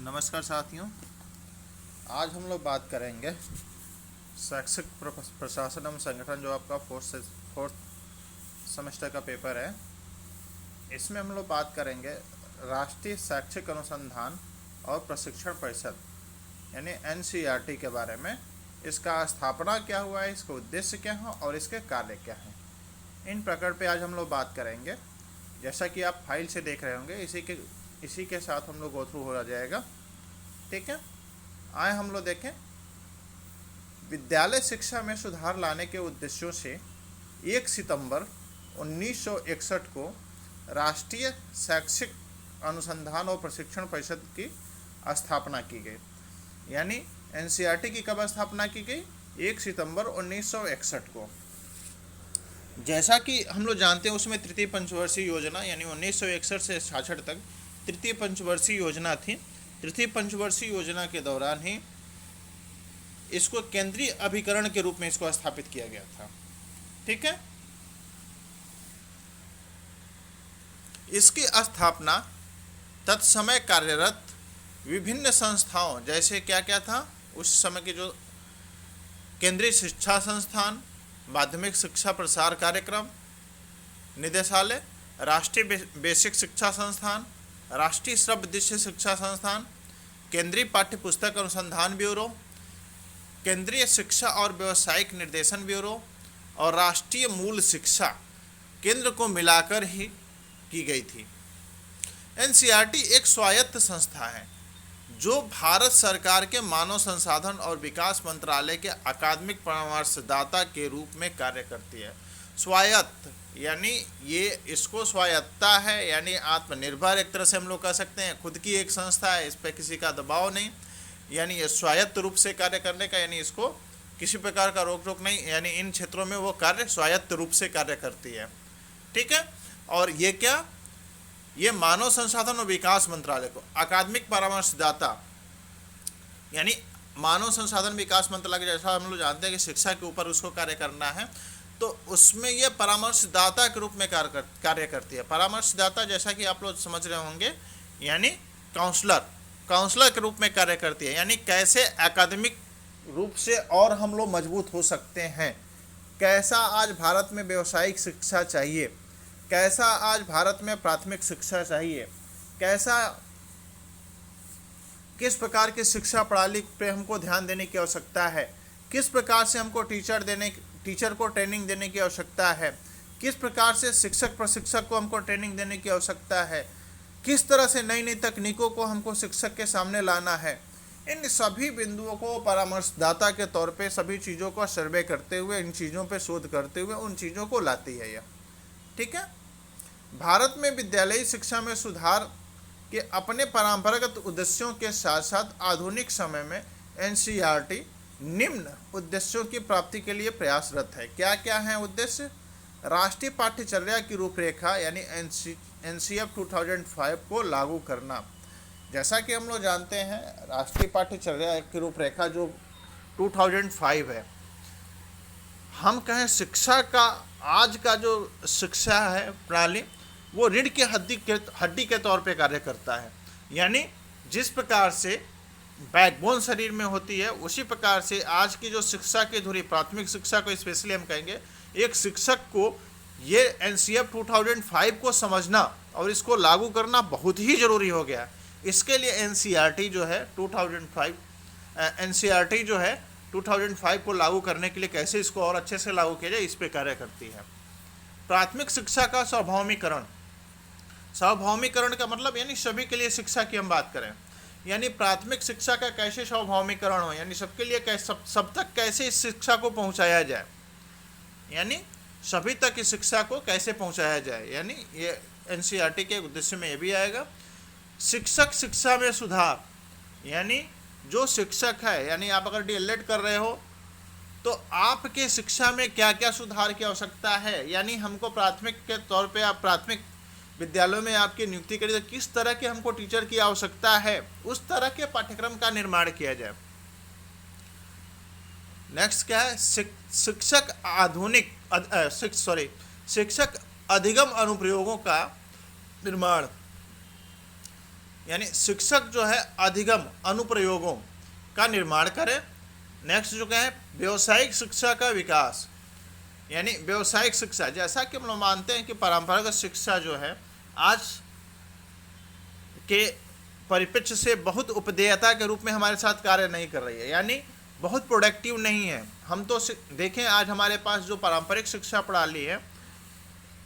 नमस्कार साथियों। आज हम लोग बात करेंगे शैक्षिक प्रशासन एवं संगठन, जो आपका फोर्थ सेमेस्टर का पेपर है। इसमें हम लोग बात करेंगे राष्ट्रीय शैक्षिक अनुसंधान और प्रशिक्षण परिषद यानी एनसीईआरटी के बारे में। इसका स्थापना क्या हुआ है, इसके उद्देश्य क्या हैं और इसके कार्य क्या हैं, इन प्रकरण पे आज हम लोग बात करेंगे। जैसा कि आप फाइल से देख रहे होंगे, इसी के साथ हम लोग गो थ्रू हो जाएगा। ठीक है, आए हम लोग देखें। विद्यालय शिक्षा में सुधार लाने के उद्देश्यों से 1 सितंबर 1961 को राष्ट्रीय शैक्षिक अनुसंधान और प्रशिक्षण परिषद की स्थापना की गई। यानी एनसीईआरटी की कब स्थापना की गई? 1 सितंबर 1961 को। जैसा कि हम लोग जानते हैं, उसमें तृतीय पंचवर्षीय योजना यानी 1961 से 66 तक तृतीय पंचवर्षीय योजना थी। तृतीय पंचवर्षीय योजना के दौरान ही इसको केंद्रीय अभिकरण के रूप में इसको स्थापित किया गया था। ठीक है, इसकी स्थापना तत्समय कार्यरत विभिन्न संस्थाओं, जैसे क्या क्या था उस समय के, जो केंद्रीय शिक्षा संस्थान, माध्यमिक शिक्षा प्रसार कार्यक्रम निदेशालय, राष्ट्रीय बेसिक शिक्षा संस्थान, राष्ट्रीय श्रव्य दृश्य शिक्षा संस्थान, केंद्रीय पाठ्य पुस्तक अनुसंधान ब्यूरो, केंद्रीय शिक्षा और व्यावसायिक निर्देशन ब्यूरो और राष्ट्रीय मूल शिक्षा केंद्र को मिलाकर ही की गई थी। एनसीईआरटी एक स्वायत्त संस्था है जो भारत सरकार के मानव संसाधन और विकास मंत्रालय के अकादमिक परामर्शदाता के रूप में कार्य करती है। स्वायत्त यानी ये इसको स्वायत्तता है, यानी आत्मनिर्भर एक तरह से हम लोग कह सकते हैं। खुद की एक संस्था है, इस पर किसी का दबाव नहीं, यानी ये स्वायत्त रूप से कार्य करने का, यानी इसको किसी प्रकार का रोक टोक नहीं, यानी इन क्षेत्रों में वो कार्य स्वायत्त रूप से कार्य करती है। ठीक है, और ये क्या, ये मानव संसाधन और विकास मंत्रालय को अकादमिक परामर्शदाता, यानी मानव संसाधन विकास मंत्रालय के जैसा हम लोग जानते हैं कि शिक्षा के ऊपर उसको कार्य करना है, तो उसमें यह परामर्शदाता के रूप में कार्य करती है। परामर्शदाता जैसा कि आप लोग समझ रहे होंगे, यानी काउंसलर के रूप में कार्य करती है। यानी कैसे अकादमिक रूप से और हम लोग मजबूत हो सकते हैं, कैसा आज भारत में व्यावसायिक शिक्षा चाहिए, कैसा आज भारत में प्राथमिक शिक्षा चाहिए, किस प्रकार की शिक्षा प्रणाली पे हमको ध्यान देने की आवश्यकता है, किस प्रकार से हमको टीचर को ट्रेनिंग देने की आवश्यकता है, किस प्रकार से शिक्षक प्रशिक्षक को हमको ट्रेनिंग देने की आवश्यकता है, किस तरह से नई नई तकनीकों को हमको शिक्षक के सामने लाना है, इन सभी बिंदुओं को परामर्शदाता के तौर पे सभी चीज़ों का सर्वे करते हुए, इन चीज़ों पे शोध करते हुए उन चीज़ों को लाती है यह। ठीक है, भारत में विद्यालयी शिक्षा में सुधार के अपने परंपरागत उद्देश्यों के साथ साथ आधुनिक समय में एनसीईआरटी निम्न उद्देश्यों की प्राप्ति के लिए प्रयासरत है। क्या क्या है उद्देश्य? राष्ट्रीय पाठ्यचर्या की रूपरेखा यानी एनसीएफ 2005 को लागू करना। जैसा कि हम लोग जानते हैं, राष्ट्रीय पाठ्यचर्या की रूपरेखा जो 2005 है, हम कहें शिक्षा का आज का जो शिक्षा है प्रणाली, वो रीढ़ की हड्डी के तौर पे कार्य करता है। यानी जिस प्रकार से बैकबोन शरीर में होती है, उसी प्रकार से आज की जो शिक्षा की धुरी, प्राथमिक शिक्षा को स्पेशली हम कहेंगे, एक शिक्षक को ये एनसीएफ 2005 को समझना और इसको लागू करना बहुत ही ज़रूरी हो गया। इसके लिए एनसीईआरटी जो है 2005 को लागू करने के लिए कैसे इसको और अच्छे से लागू किया जाए, इस पर कार्य करती है। प्राथमिक शिक्षा का सार्वभौमिकरण का मतलब यानी सभी के लिए शिक्षा की हम बात करें, यानी प्राथमिक शिक्षा का कैसे सार्वभौमिकरण हो, यानी सबके लिए सब तक कैसे इस शिक्षा को पहुंचाया जाए, यानी सभी तक इस शिक्षा को कैसे पहुंचाया जाए, यानी ये एनसीईआरटी के उद्देश्य में ये भी आएगा। शिक्षक शिक्षा में सुधार, यानी जो शिक्षक है, यानी आप अगर डीएलएड कर रहे हो तो आपके शिक्षा में क्या क्या सुधार की आवश्यकता है, यानी हमको प्राथमिक के तौर पे आप प्राथमिक विद्यालयों में आपकी नियुक्ति करिए तो किस तरह के हमको टीचर की आवश्यकता है, उस तरह के पाठ्यक्रम का निर्माण किया जाए। नेक्स्ट क्या है? शिक्षक अधिगम अनुप्रयोगों का निर्माण, यानी शिक्षक जो है अधिगम अनुप्रयोगों का निर्माण करें। नेक्स्ट जो है व्यवसायिक शिक्षा का विकास, यानी व्यवसायिक शिक्षा, जैसा कि हम लोग मानते हैं कि परंपरागत शिक्षा जो है आज के परिप्रेक्ष्य से बहुत उपदेयता के रूप में हमारे साथ कार्य नहीं कर रही है, यानी बहुत प्रोडक्टिव नहीं है। हम तो देखें आज हमारे पास जो पारंपरिक शिक्षा प्रणाली है,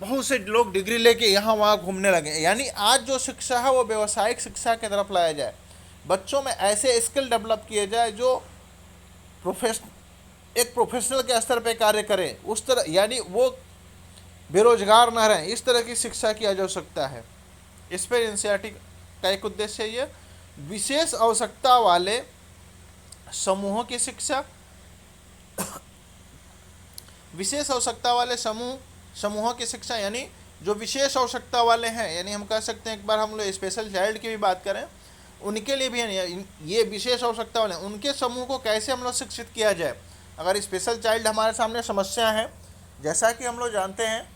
बहुत से लोग डिग्री लेके यहाँ वहाँ घूमने लगे, यानी आज जो शिक्षा है वो व्यवसायिक शिक्षा की तरफ लाया जाए। बच्चों में ऐसे स्किल डेवलप किए जाए जो एक प्रोफेशनल के स्तर पे कार्य करें, उस तरह, यानी वो बेरोजगार ना रहें, इस तरह की शिक्षा की आवश्यकता है। इस पर एनसीईआरटी का एक उद्देश्य है, ये विशेष आवश्यकता वाले समूहों की शिक्षा, विशेष आवश्यकता वाले समूहों की शिक्षा, यानी जो विशेष आवश्यकता वाले हैं, यानी हम कह सकते हैं, एक बार हम लोग स्पेशल चाइल्ड की भी बात करें, उनके लिए भी ये विशेष आवश्यकता वाले उनके समूह को कैसे हम लोग शिक्षित किया जाए। अगर स्पेशल चाइल्ड हमारे सामने समस्या है, जैसा कि हम लोग जानते हैं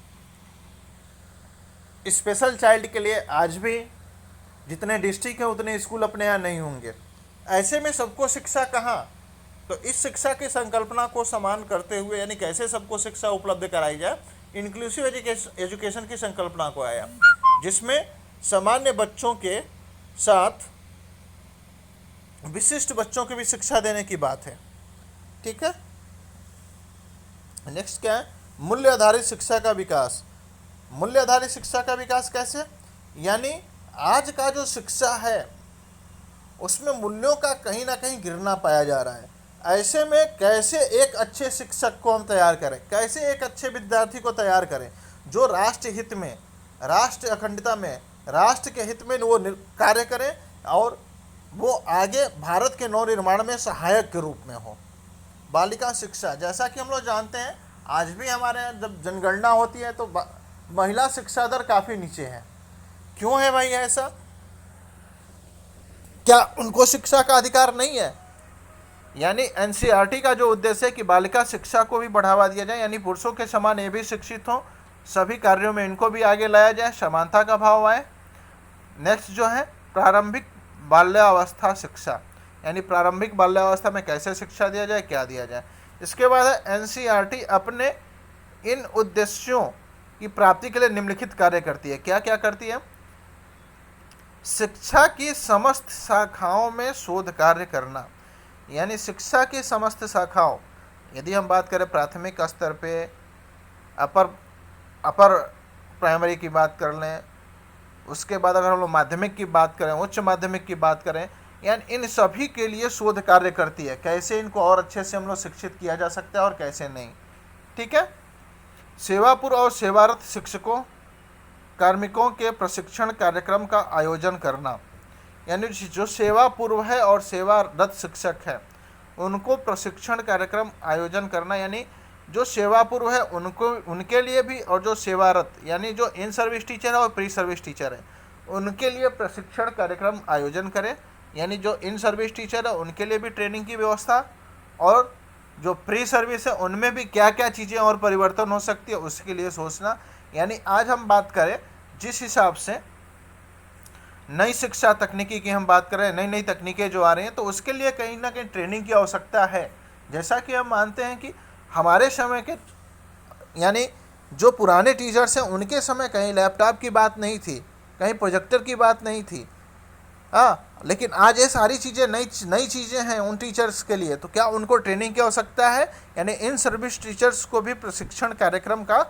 स्पेशल चाइल्ड के लिए आज भी जितने डिस्ट्रिक्ट हैं उतने स्कूल अपने यहाँ नहीं होंगे। ऐसे में सबको शिक्षा कहाँ, तो इस शिक्षा की संकल्पना को समान करते हुए, यानी कैसे सबको शिक्षा उपलब्ध कराई जाए, इंक्लूसिव एजुकेशन की संकल्पना को आया, जिसमें सामान्य बच्चों के साथ विशिष्ट बच्चों की भी शिक्षा देने की बात है। ठीक है, नेक्स्ट क्या है, मूल्य आधारित शिक्षा का विकास। मूल्य आधारित शिक्षा का विकास कैसे, यानी आज का जो शिक्षा है उसमें मूल्यों का कहीं ना कहीं गिरना पाया जा रहा है। ऐसे में कैसे एक अच्छे शिक्षक को हम तैयार करें, कैसे एक अच्छे विद्यार्थी को तैयार करें जो राष्ट्र हित में, राष्ट्र अखंडता में, राष्ट्र के हित में वो कार्य करें और वो आगे भारत के नव निर्माण में सहायक के रूप में हो। बालिका शिक्षा, जैसा कि हम लोग जानते हैं आज भी हमारे यहाँ जब जनगणना होती है तो महिला शिक्षा दर काफ़ी नीचे है। क्यों है भाई ऐसा, क्या उनको शिक्षा का अधिकार नहीं है? यानी एनसीईआरटी का जो उद्देश्य है कि बालिका शिक्षा को भी बढ़ावा दिया जाए, यानी पुरुषों के समान ये भी शिक्षित हों, सभी कार्यों में इनको भी आगे लाया जाए, समानता का भाव आए। नेक्स्ट जो है प्रारंभिक बाल्यावस्था शिक्षा, यानी प्रारंभिक बाल्यावस्था में कैसे शिक्षा दिया जाए, क्या दिया जाए। इसके बाद है एनसीईआरटी अपने इन उद्देश्यों की प्राप्ति के लिए निम्नलिखित कार्य करती है। क्या क्या करती है? शिक्षा की समस्त शाखाओं में शोध कार्य करना, यानी शिक्षा की समस्त शाखाओं, यदि हम बात करें प्राथमिक स्तर पे, अपर प्राइमरी की बात कर लें, उसके बाद अगर हम लोग माध्यमिक की बात करें, उच्च माध्यमिक की बात करें, यानी इन सभी के लिए शोध कार्य करती है, कैसे इनको और अच्छे से हम लोग शिक्षित किया जा सकता है और कैसे नहीं। ठीक है, सेवापूर्व और सेवारत शिक्षकों कार्मिकों के प्रशिक्षण कार्यक्रम का आयोजन करना, यानी जो सेवा पूर्व है और सेवारत शिक्षक है उनको प्रशिक्षण कार्यक्रम आयोजन करना, यानी जो सेवा पूर्व है उनके लिए भी, और जो सेवारत यानी जो इन सर्विस टीचर है और प्री सर्विस टीचर है उनके लिए प्रशिक्षण कार्यक्रम आयोजन करें। यानी जो इन सर्विस टीचर है उनके लिए भी ट्रेनिंग की व्यवस्था, और जो प्री सर्विस है उनमें भी क्या क्या चीज़ें और परिवर्तन हो सकती है उसके लिए सोचना। यानी आज हम बात करें जिस हिसाब से नई शिक्षा तकनीकी की हम बात करें, नई नई तकनीकें जो आ रही हैं, तो उसके लिए कहीं ना कहीं ट्रेनिंग की आवश्यकता है। जैसा कि हम मानते हैं कि हमारे समय के, यानी जो पुराने टीचर्स हैं उनके समय कहीं लैपटॉप की बात नहीं थी, कहीं प्रोजेक्टर की बात नहीं थी, लेकिन आज ये सारी चीज़ें नई चीज़ें हैं उन टीचर्स के लिए, तो क्या उनको ट्रेनिंग की आवश्यकता है? यानी इन सर्विस टीचर्स को भी प्रशिक्षण कार्यक्रम का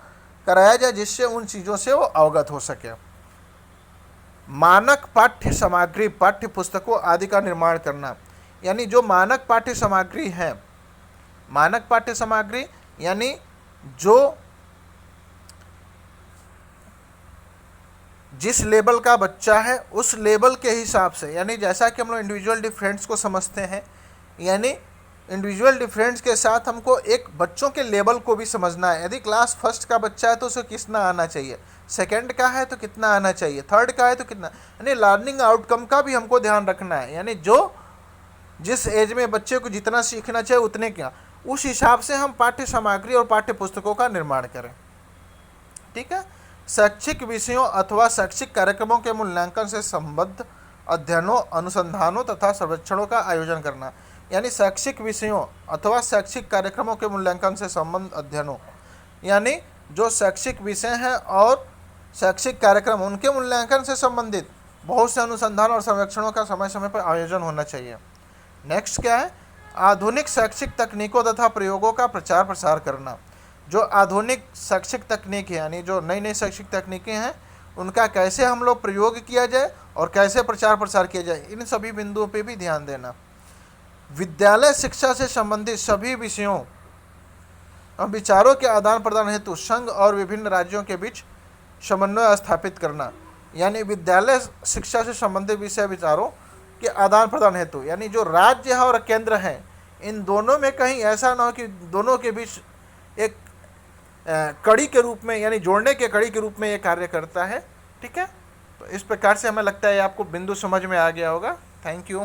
कराया जाए जिससे उन चीज़ों से वो अवगत हो सके। मानक पाठ्य सामग्री, पाठ्य पुस्तकों आदि का निर्माण करना, यानी जो मानक पाठ्य सामग्री है, मानक पाठ्य सामग्री यानी जो जिस लेवल का बच्चा है उस लेवल के हिसाब से, यानी जैसा कि हम लोग इंडिविजुअल डिफरेंस को समझते हैं, यानी इंडिविजुअल डिफरेंस के साथ हमको एक बच्चों के लेवल को भी समझना है। यदि क्लास फर्स्ट का बच्चा है तो उसे कितना आना चाहिए, सेकंड का है तो कितना आना चाहिए, थर्ड का है तो कितना, यानी लर्निंग आउटकम का भी हमको ध्यान रखना है। यानी जो जिस एज में बच्चे को जितना सीखना चाहिए उतने क्या, उस हिसाब से हम पाठ्य सामग्री और पाठ्य पुस्तकों का निर्माण करें। ठीक है, शैक्षिक विषयों अथवा शैक्षिक कार्यक्रमों के मूल्यांकन से संबद्ध अध्ययनों, अनुसंधानों तथा सर्वेक्षणों का आयोजन करना। यानी शैक्षिक विषयों अथवा शैक्षिक कार्यक्रमों के मूल्यांकन से संबंध अध्ययनों, यानी जो शैक्षिक विषय हैं और शैक्षिक कार्यक्रम उनके मूल्यांकन से संबंधित बहुत से अनुसंधान और सर्वेक्षणों का समय समय पर आयोजन होना चाहिए। नेक्स्ट क्या है? आधुनिक शैक्षिक तकनीकों तथा प्रयोगों का प्रचार प्रसार करना। जो आधुनिक शैक्षिक तकनीक है यानी जो नई नई शैक्षिक तकनीकें हैं उनका कैसे हम लोग प्रयोग किया जाए और कैसे प्रचार प्रसार किया जाए, इन सभी बिंदुओं पे भी ध्यान देना। विद्यालय शिक्षा से संबंधित सभी विषयों और विचारों के आदान प्रदान हेतु संघ और विभिन्न राज्यों के बीच समन्वय स्थापित करना। यानी विद्यालय शिक्षा से संबंधित विषय विचारों के आदान प्रदान हेतु, यानी जो राज्य है और केंद्र है इन दोनों में कहीं ऐसा ना हो कि दोनों के बीच एक कड़ी के रूप में यानी जोड़ने के कड़ी के रूप में ये कार्य करता है। ठीक है, तो इस प्रकार से हमें लगता है आपको बिंदु समझ में आ गया होगा। Thank you.